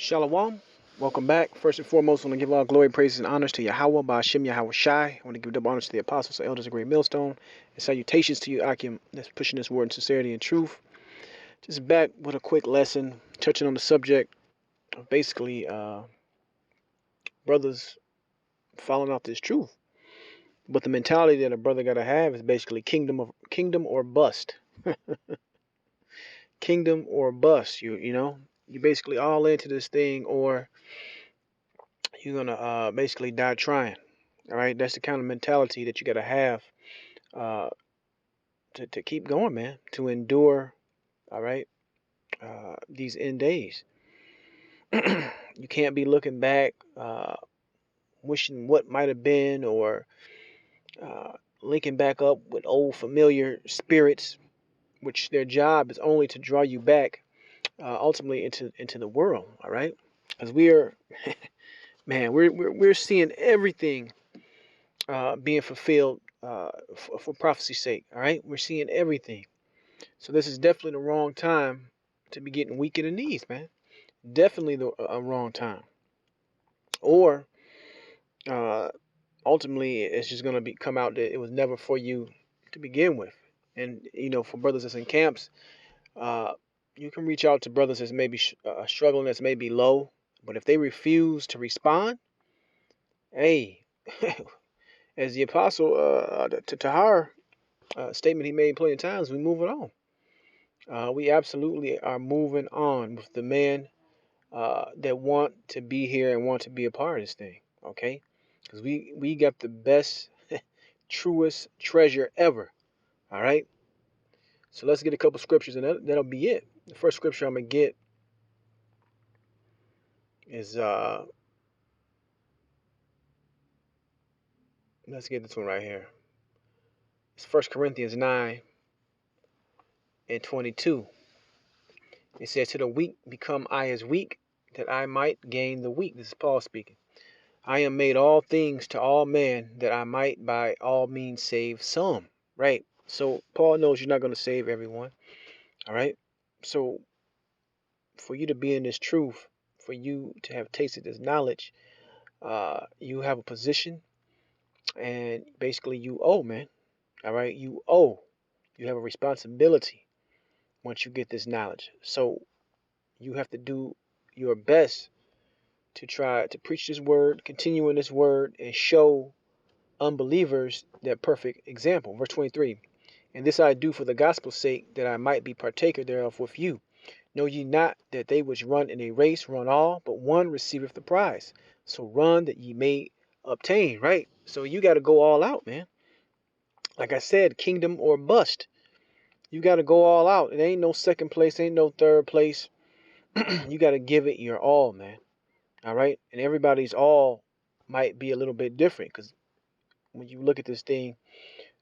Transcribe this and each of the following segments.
Shalom. Welcome back. First and foremost, I want to give all glory, praises, and honors to Yahweh, Ba'ashem Yahweh Shai. I want to give double honors to the apostles, the elders, of Great Millstone, and salutations to you, Akim, that's pushing this word in sincerity and truth. Just back with a quick lesson, touching on the subject of basically brothers following out this truth. But the mentality that a brother got to have is basically kingdom or bust. Kingdom or bust. You basically all into this thing, or you're gonna basically die trying. All right, that's the kind of mentality that you got to have uh, to keep going, man, to endure. All right, these end days. You can't be looking back, wishing what might have been, or uh, linking back up with old familiar spirits, which their job is only to draw you back, ultimately into the world. All right, because we are, man, we're seeing everything being fulfilled for prophecy's sake. All right, we're seeing everything. So this is definitely the wrong time to be getting weak in the knees, man. Definitely the wrong time. Or uh, ultimately, it's just gonna be come out that it was never for you to begin with. And for brothers that's in camps, uh, you can reach out to brothers that's maybe struggling, that's maybe low. But if they refuse to respond, hey, as the apostle to Tahar statement he made plenty of times, we moving on. We absolutely are moving on with the man that want to be here and want to be a part of this thing. Okay, because we got the best, truest treasure ever. All right. So let's get a couple scriptures, and that'll be it. The first scripture I'm gonna get is let's get this one right here. It's 1 Corinthians 9:22. It says, "To the weak become I as weak, that I might gain the weak." This is Paul speaking. "I am made all things to all men, that I might by all means save some." Right. So Paul knows you're not going to save everyone. All right. So for you to be in this truth, for you to have tasted this knowledge, you have a position, and basically you owe, man. All right. You owe. You have a responsibility once you get this knowledge. So you have to do your best to try to preach this word, continue in this word, and show unbelievers that perfect example. Verse 23. "And this I do for the gospel's sake, that I might be partaker thereof with you. Know ye not that they which run in a race run all, but one receiveth the prize? So run that ye may obtain." Right? So you got to go all out, man. Like I said, kingdom or bust. You got to go all out. It ain't no second place, ain't no third place. You got to give it your all, man. All right? And everybody's all might be a little bit different, because when you look at this thing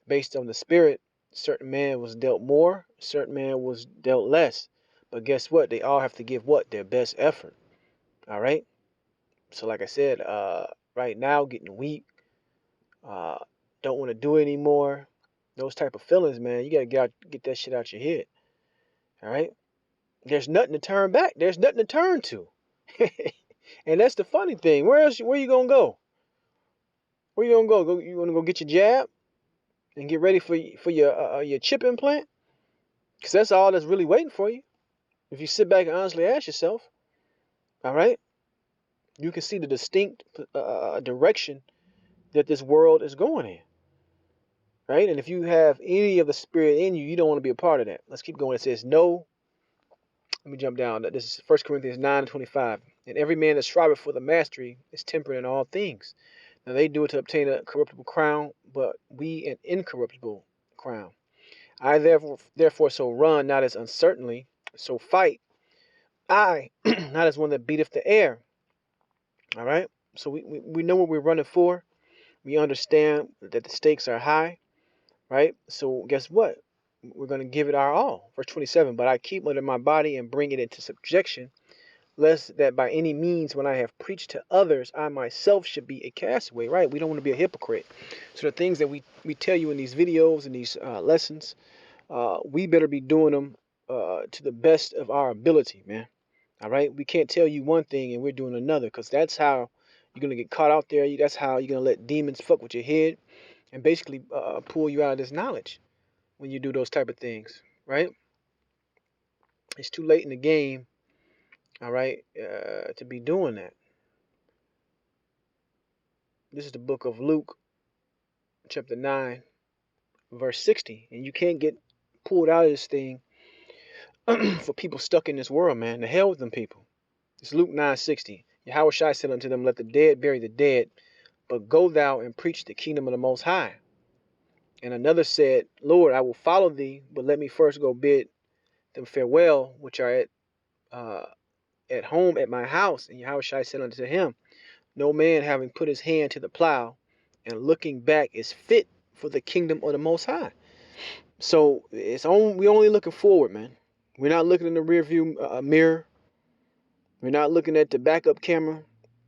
based on the spirit, certain man was dealt more, certain man was dealt less. But guess what? They all have to give what? Their best effort. All right? So like I said, right now getting weak, uh, don't want to do it anymore. Those type of feelings, man, you gotta get that shit out your head. All right? There's nothing to turn back. There's nothing to turn to. And that's the funny thing. Where you gonna go? Where you gonna go? You wanna go get your jab and get ready for your chip implant? Because that's all that's really waiting for you. If you sit back and honestly ask yourself, all right, you can see the distinct direction that this world is going in, right? And if you have any of the spirit in you, you don't want to be a part of that. Let's keep going. It says, "No," let me jump down. This is 1 Corinthians 9:25. "And every man that striveth for the mastery is temperate in all things. Now they do it to obtain a corruptible crown, but we an incorruptible crown. I therefore so run, not as uncertainly, so fight I, not as one that beateth the air." All right. So we know what we're running for. We understand that the stakes are high, right? So guess what? We're going to give it our all. Verse 27. "But I keep under my body and bring it into subjection, lest that by any means when I have preached to others, I myself should be a castaway." Right? We don't want to be a hypocrite. So the things that we tell you in these videos and these lessons, we better be doing them to the best of our ability, man. All right, we can't tell you one thing and we're doing another, because that's how you're gonna get caught out there. That's how you're gonna let demons fuck with your head and basically pull you out of this knowledge when you do those type of things, right? It's too late in the game, all right, to be doing that. This is the book of Luke, chapter 9, verse 60, and you can't get pulled out of this thing for people stuck in this world, man. The hell with them people. It's Luke 9:60. Yahushua said unto them, let the dead bury the dead, but go thou and preach the kingdom of the Most High. And another said, Lord, I will follow thee, but let me first go bid them farewell, which are at home at my house. And Yahushua said unto him, no man having put his hand to the plow and looking back is fit for the kingdom of the Most High. So we only looking forward, man. We're not looking in the rear view mirror. We're not looking at the backup camera.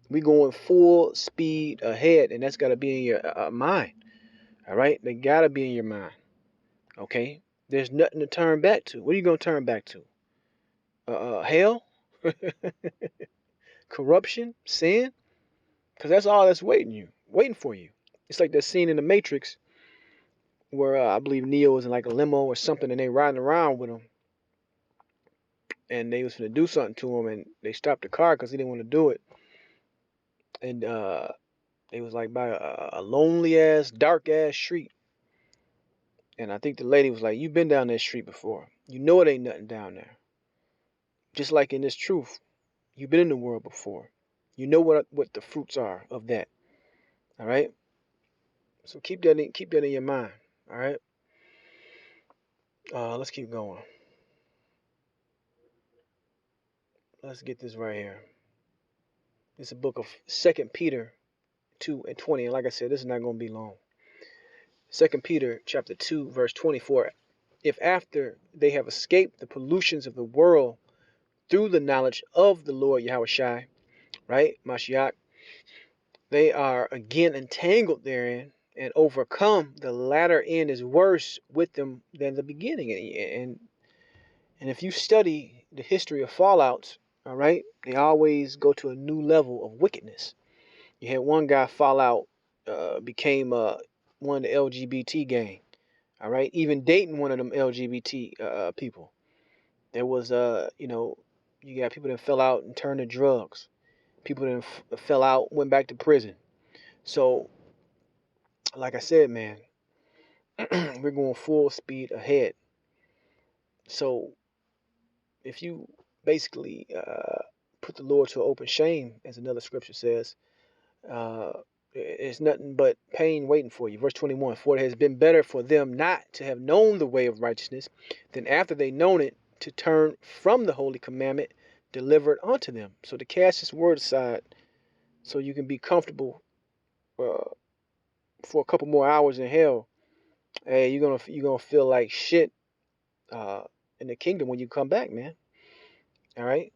We going full speed ahead, and that's got to be in your mind. All right, they got to be in your mind. Okay, there's nothing to turn back to. What are you gonna turn back to? Hell, corruption, sin, because that's all that's waiting for you. It's like that scene in the Matrix where I believe Neo was in like a limo or something, and they riding around with him, and they was gonna do something to him, and they stopped the car because he didn't want to do it, and they was like by a lonely ass, dark ass street, and I think the lady was like, "You've been down that street before. You know it ain't nothing down there." Just like in this truth, you've been in the world before. You know what the fruits are of that. All right. So keep that in your mind. All right. Let's keep going. Let's get this right here. It's a book of 2 Peter 2:20. And like I said, this is not going to be long. 2 Peter chapter 2, verse 24. If after they have escaped the pollutions of the world through the knowledge of the Lord Yahushua, right, Mashiach, they are again entangled therein and overcome, the latter end is worse with them than the beginning. And if you study the history of fallouts, all right, they always go to a new level of wickedness. You had one guy fall out, became one of the LGBT gang, all right, even dating one of them LGBT people. There was, you got people that fell out and turned to drugs. People that fell out, went back to prison. So, like I said, man, we're going full speed ahead. So if you basically put the Lord to open shame, as another scripture says, it's nothing but pain waiting for you. Verse 21, for it has been better for them not to have known the way of righteousness than after they known it to turn from the holy commandment delivered unto them. So to cast this word aside so you can be comfortable for a couple more hours in hell, hey, you're gonna feel like shit in the kingdom when you come back, man. All right,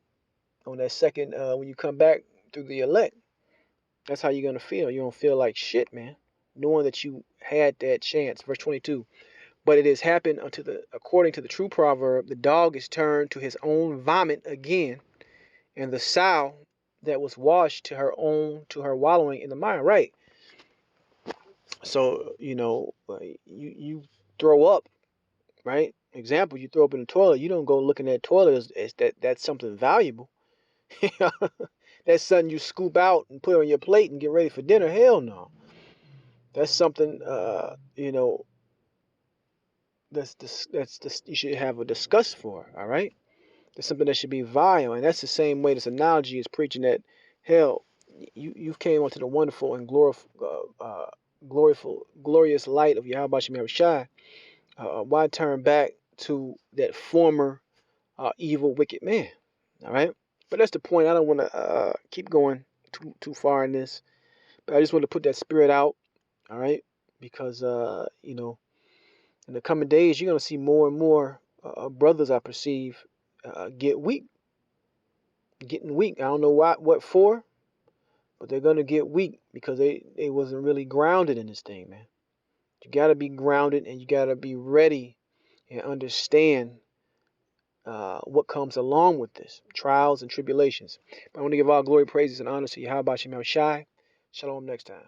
on that second when you come back through the elect, that's how you're gonna feel. You're gonna feel like shit, man, knowing that you had that chance. Verse 22. But it has happened according to the true proverb, the dog is turned to his own vomit again, and the sow that was washed to her wallowing in the mire. Right. So you throw up. Right? Example, you throw up in the toilet, you don't go looking at toilet as that's something valuable. That's something you scoop out and put on your plate and get ready for dinner. Hell no. That's something that's you should have a disgust for, all right? That's something that should be vile. And that's the same way this analogy is preaching that hell, you came onto the wonderful and glorious light of Yahweh Shem Shai. Why turn back to that former evil, wicked man? All right, but that's the point. I don't want to keep going too far in this, but I just want to put that spirit out. All right, because in the coming days, you're gonna see more and more brothers, I perceive, getting weak. I don't know what for, but they're gonna get weak because they wasn't really grounded in this thing, man. You gotta be grounded and you gotta be ready and understand what comes along with this, trials and tribulations. But I want to give all glory, praises, and honors to Yahweh Shem El Shai. Shalom next time.